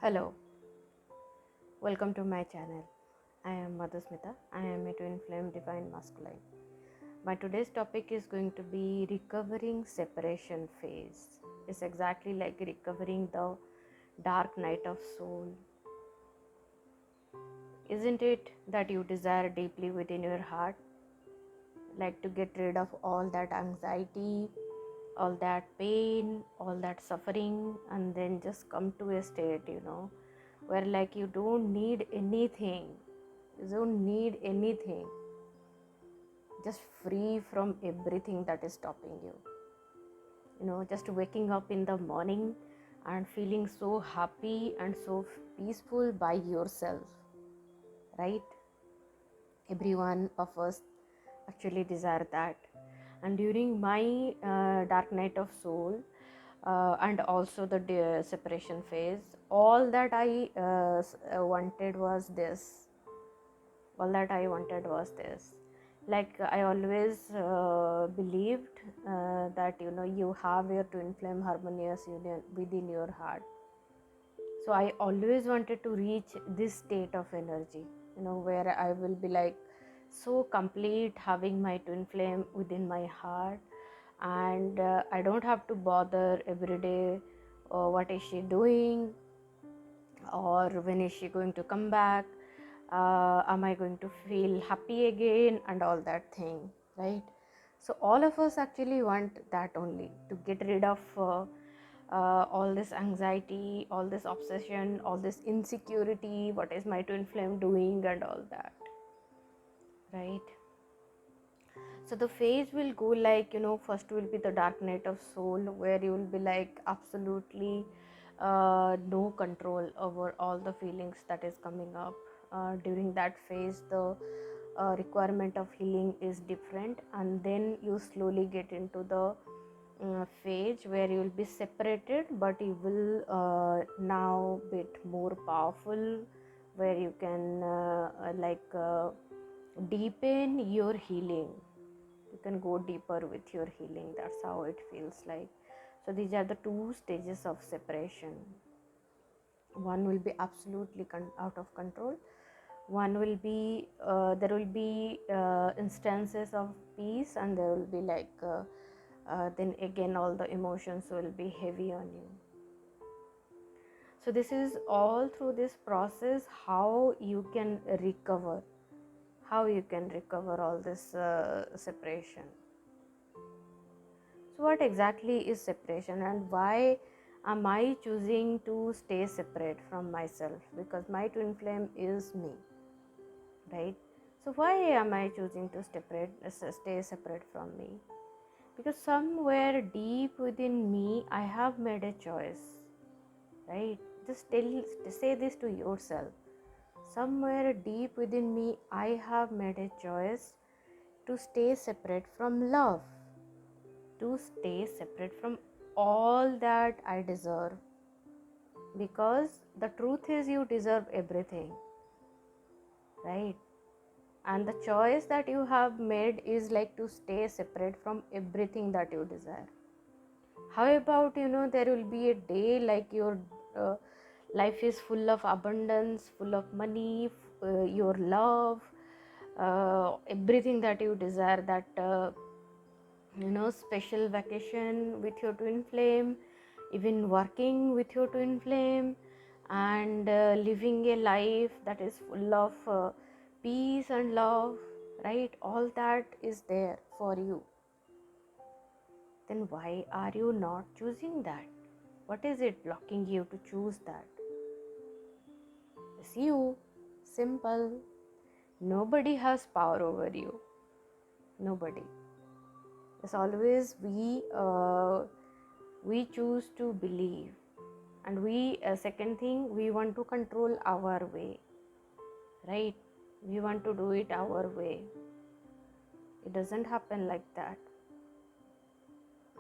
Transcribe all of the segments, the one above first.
Hello, welcome to my channel. I am Madhusmita. I am a twin flame divine masculine. My today's topic is going to be recovering separation phase. It's exactly like recovering the dark night of soul. Isn't it that you desire deeply within your heart, like to get rid of all that anxiety, all that pain, all that suffering, and then just come to a state, where like you don't need anything. You don't need anything, just free from everything that is stopping you. Just waking up in the morning and feeling so happy and so peaceful by yourself, right? Every one of us actually desire that. And during my dark night of soul, and also the separation phase, all that I wanted was this. All that I wanted was this. Like I always believed that you have your twin flame harmonious union within your heart. So I always wanted to reach this state of energy, where I will be like so complete, having my twin flame within my heart, and I don't have to bother every day. What is she doing, or when is she going to come back? Am I going to feel happy again, and all that thing, right? So all of us actually want that only, to get rid of all this anxiety, all this obsession, all this insecurity, what is my twin flame doing, and all that, right? So the phase will go like, first will be the dark night of soul, where you will be like absolutely no control over all the feelings that is coming up. During that phase, the requirement of healing is different, and then you slowly get into the phase where you will be separated, but you will now bit more powerful, where you can deepen your healing. You can go deeper with your healing. That's how it feels like. So these are the two stages of separation. One will be absolutely out of control. One will be there will be instances of peace, and there will be then again all the emotions will be heavy on you. So this is all through this process how you can recover, all this separation. So what exactly is separation, and why am I choosing to stay separate from myself? Because my twin flame is me, right? So why am I choosing to stay separate from me? Because somewhere deep within me I have made a choice, right? Say this to yourself. Somewhere deep within me I have made a choice to stay separate from love, to stay separate from all that I deserve. Because the truth is, you deserve everything, right? And the choice that you have made is like to stay separate from everything that you desire. How about, there will be a day like your uh, life is full of abundance, full of money, your love, everything that you desire, that special vacation with your twin flame, even working with your twin flame, and living a life that is full of peace and love, right? All that is there for you. Then why are you not choosing that? What is it blocking you to choose that? It's you. Simple. Nobody has power over you. Nobody. It's always we choose to believe, and we second thing, we want to control our way, right? We want to do it our way. It doesn't happen like that.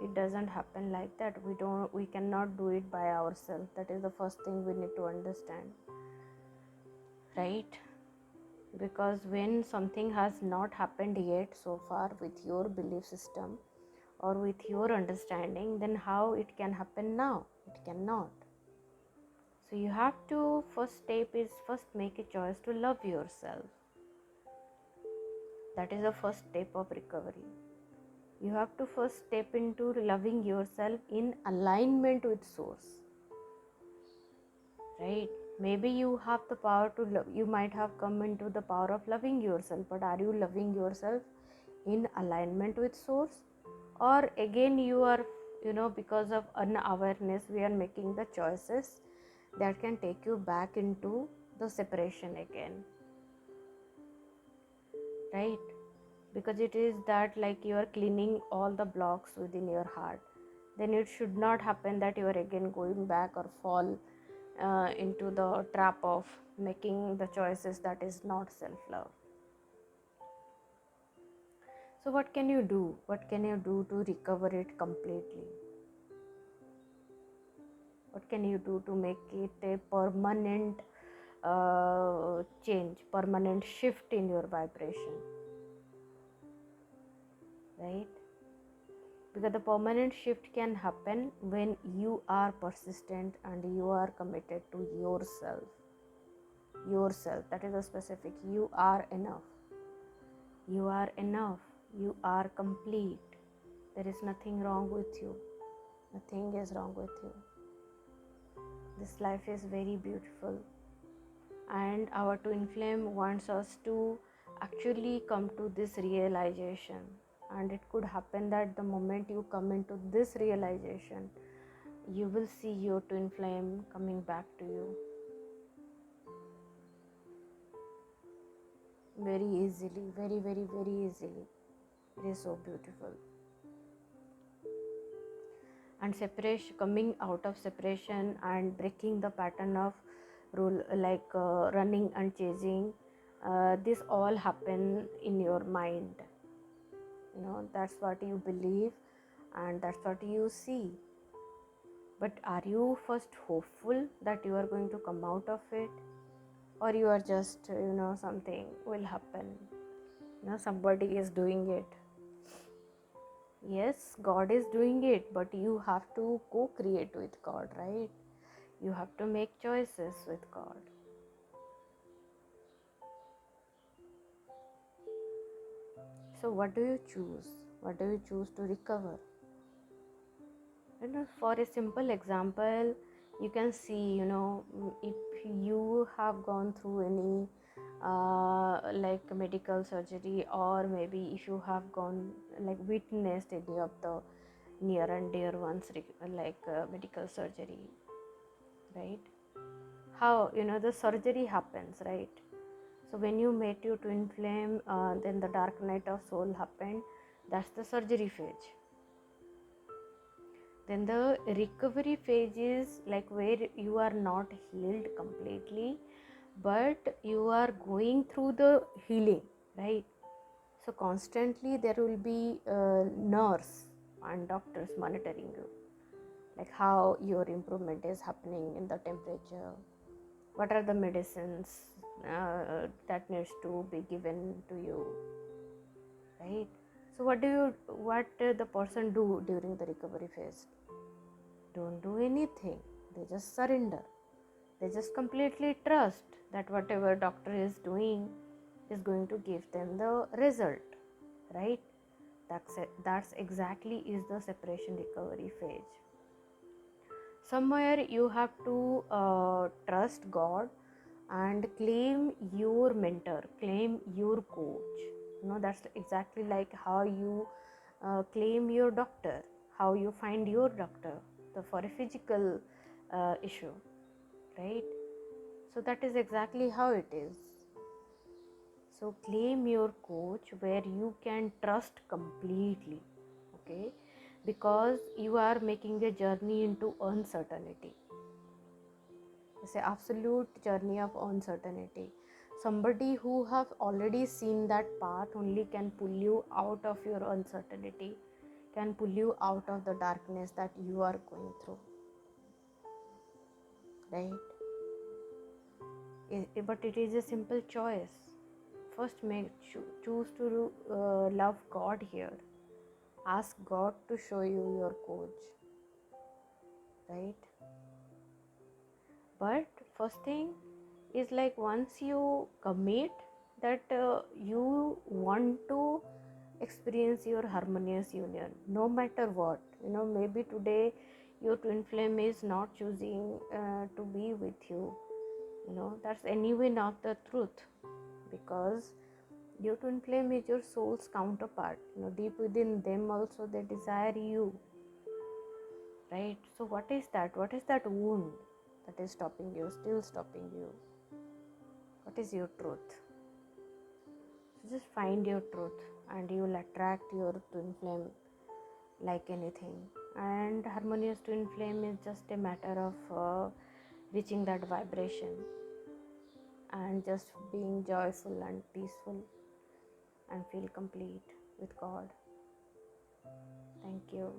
It doesn't happen like that. We cannot do it by ourselves. That is the first thing we need to understand, right? Because when something has not happened yet so far with your belief system or with your understanding, then how it can happen now? It cannot. So you have to, first step is first make a choice to love yourself. That is the first step of recovery. You have to first step into loving yourself in alignment with source, right? Maybe you have the power to love, you might have come into the power of loving yourself, but are you loving yourself in alignment with source? Or again you are, because of unawareness we are making the choices that can take you back into the separation again, right? Because it is that like you are cleaning all the blocks within your heart, then it should not happen that you are again going back or fall into the trap of making the choices that is not self-love. So what can you do? What can you do to recover it completely? What can you do to make it a permanent change, permanent shift in your vibration, right? Because the permanent shift can happen when you are persistent and you are committed to yourself. That is a specific. You are enough, you are enough, you are complete. There is nothing wrong with you, nothing is wrong with you. This life is very beautiful, and our twin flame wants us to actually come to this realization. And it could happen that the moment you come into this realization, you will see your twin flame coming back to you very easily, very, very, very easily. It is so beautiful. And separation, coming out of separation and breaking the pattern of rule, like running and chasing, this all happen in your mind. That's what you believe and that's what you see. But are you first hopeful that you are going to come out of it, or you are just something will happen, somebody is doing it? Yes, God is doing it, but you have to co-create with God, right? You have to make choices with God. So what do you choose? What do you choose to recover? For a simple example, you can see, if you have gone through any like medical surgery, or maybe if you have gone like witnessed any of the near and dear ones like medical surgery, right? How the surgery happens, right? So when you met your twin flame, then the dark night of soul happened. That's the surgery phase. Then the recovery phase is like where you are not healed completely, but you are going through the healing, right? So constantly there will be a nurse and doctors monitoring you, like how your improvement is happening in the temperature, what are the medicines that needs to be given to you, right? So what the person do during the recovery phase? Don't do anything. They just surrender. They just completely trust that whatever doctor is doing is going to give them the result, right? That's exactly is the separation recovery phase. Somewhere you have to trust God and claim your mentor, claim your coach. That's exactly like how you claim your doctor, how you find your doctor for a physical issue, right? So that is exactly how it is. So claim your coach where you can trust completely, okay? Because you are making a journey into uncertainty. It's an absolute journey of uncertainty. Somebody who have already seen that path only can pull you out of your uncertainty, can pull you out of the darkness that you are going through, right? But it is a simple choice. First choose to love God here. Ask God to show you your coach, right? But first thing is like once you commit that you want to experience your harmonious union no matter what, maybe today your twin flame is not choosing to be with you, that's anyway not the truth, because your twin flame is your soul's counterpart. Deep within them also they desire you, right? So what is that? What is that wound that is stopping you, still stopping you? What is your truth? So just find your truth and you will attract your twin flame like anything. And harmonious twin flame is just a matter of reaching that vibration and just being joyful and peaceful and feel complete with God. Thank you.